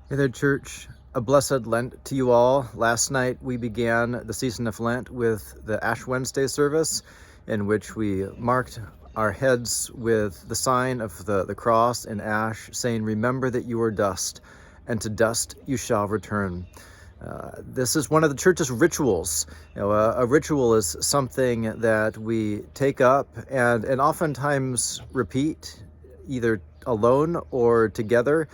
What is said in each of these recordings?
Hey there, church. A blessed Lent to you all. Last night we began the season of Lent with the Ash Wednesday service, in which we marked our heads with the sign of the cross in ash, saying, "Remember that you are dust, and to dust you shall return." This is one of the church's rituals. A ritual is something that we take up and oftentimes repeat, either alone or together,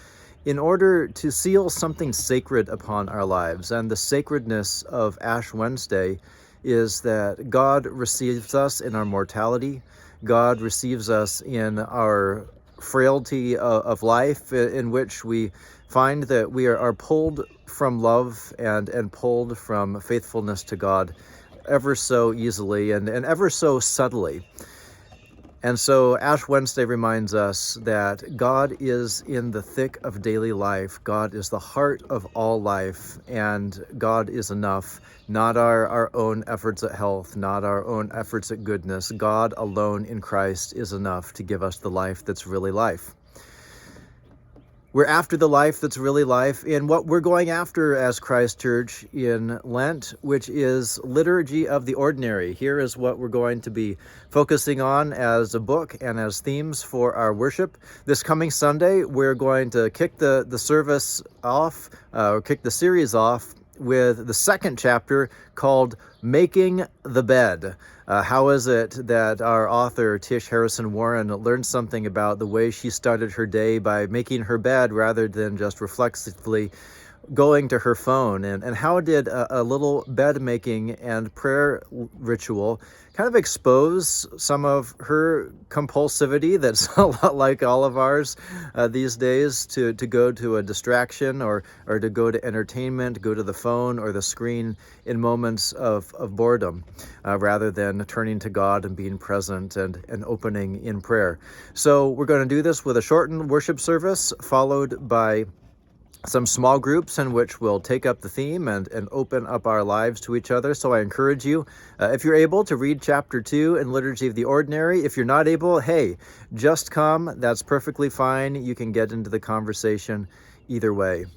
in order to seal something sacred upon our lives. And the sacredness of Ash Wednesday is that God receives us in our mortality. God receives us in our frailty of life, in which we find that we are pulled from love and pulled from faithfulness to God ever so easily and ever so subtly. And so Ash Wednesday reminds us that God is in the thick of daily life. God is the heart of all life, and God is enough. Not our own efforts at health, not our own efforts at goodness. God alone in Christ is enough to give us the life that's really life. We're after the life that's really life in what we're going after as Christ Church in Lent, which is Liturgy of the Ordinary. Here is what we're going to be focusing on as a book and as themes for our worship. This coming Sunday, we're going to kick the service off, or kick the series off with the second chapter called Making the Bed. How is it that our author, Tish Harrison Warren, learned something about the way she started her day by making her bed rather than just reflexively going to her phone? And how did a little bed making and prayer ritual kind of expose some of her compulsivity that's a lot like all of ours these days, to go to a distraction or to go to entertainment, go to the phone or the screen in moments of boredom, rather than turning to God and being present and opening in prayer. So we're going to do this with a shortened worship service, followed by some small groups in which we'll take up the theme and open up our lives to each other. So I encourage you, if you're able, to read chapter 2 in Liturgy of the Ordinary. If you're not able, hey, just come. That's perfectly fine. You can get into the conversation either way.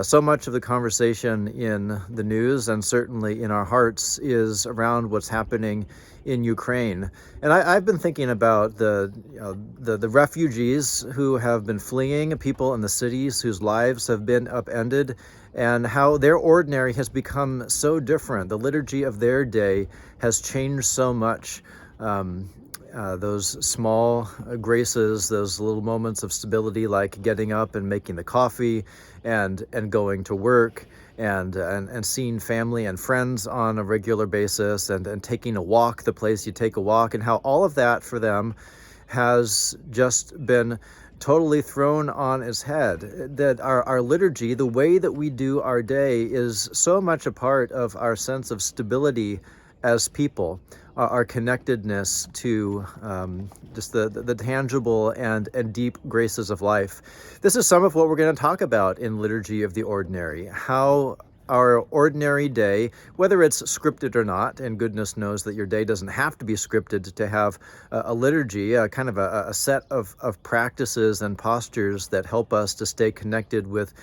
So much of the conversation in the news and certainly in our hearts is around what's happening in Ukraine. And I've been thinking about the refugees who have been fleeing, people in the cities whose lives have been upended, and how their ordinary has become so different. The liturgy of their day has changed so much. Those small graces, those little moments of stability, like getting up and making the coffee and going to work and seeing family and friends on a regular basis and taking a walk, the place you take a walk, and how all of that for them has just been totally thrown on its head. That our liturgy, the way that we do our day, is so much a part of our sense of stability as people, our connectedness to just the tangible and deep graces of life. This is some of what we're going to talk about in Liturgy of the Ordinary, how our ordinary day, whether it's scripted or not, and goodness knows that your day doesn't have to be scripted to have a liturgy, kind of a set of practices and postures that help us to stay connected with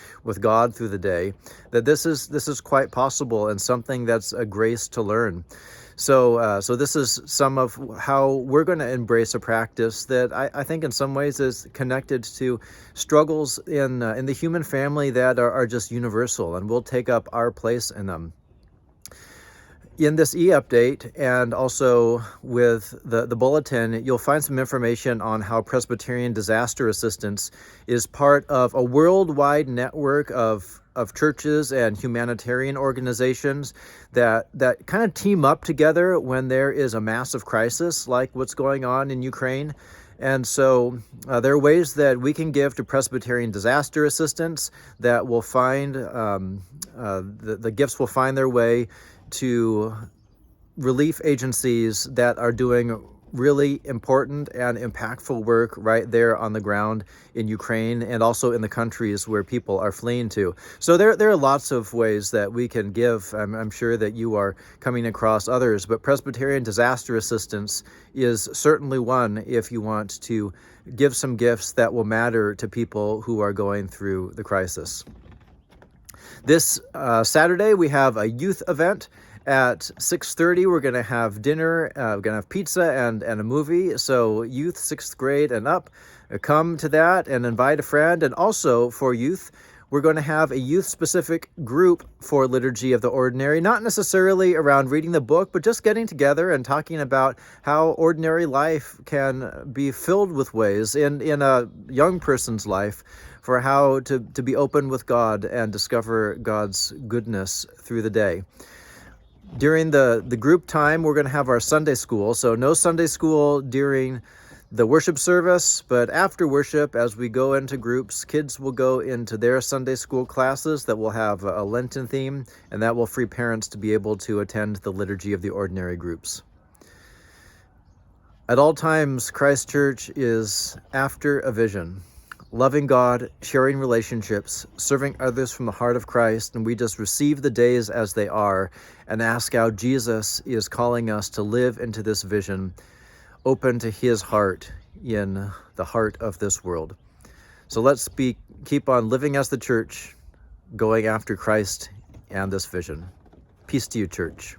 God through the day, that this is quite possible and something that's a grace to learn. So this is some of how we're going to embrace a practice that I think in some ways is connected to struggles in the human family that are just universal, and we'll take up our place in them. In this e-update and also with the bulletin, you'll find some information on how Presbyterian Disaster Assistance is part of a worldwide network of churches and humanitarian organizations that kind of team up together when there is a massive crisis like what's going on in Ukraine. And so there are ways that we can give to Presbyterian Disaster Assistance that will find, the gifts will find their way to relief agencies that are doing really important and impactful work right there on the ground in Ukraine and also in the countries where people are fleeing to. So there are lots of ways that we can give. I'm sure that you are coming across others, but Presbyterian Disaster Assistance is certainly one if you want to give some gifts that will matter to people who are going through the crisis. This Saturday, we have a youth event. At 6:30, we're going to have dinner, we're going to have pizza and a movie. So youth 6th grade and up, come to that and invite a friend. And also for youth, we're going to have a youth-specific group for Liturgy of the Ordinary, not necessarily around reading the book, but just getting together and talking about how ordinary life can be filled with ways in a young person's life for how to be open with God and discover God's goodness through the day. During the group time, we're going to have our Sunday school. So no Sunday school during the worship service, but after worship, as we go into groups, kids will go into their Sunday school classes that will have a Lenten theme, and that will free parents to be able to attend the Liturgy of the Ordinary groups. At all times, Christ Church is after a vision. Loving God, sharing relationships, serving others from the heart of Christ, and we just receive the days as they are and ask how Jesus is calling us to live into this vision, open to his heart in the heart of this world. So let's keep on living as the church, going after Christ and this vision. Peace to you, church.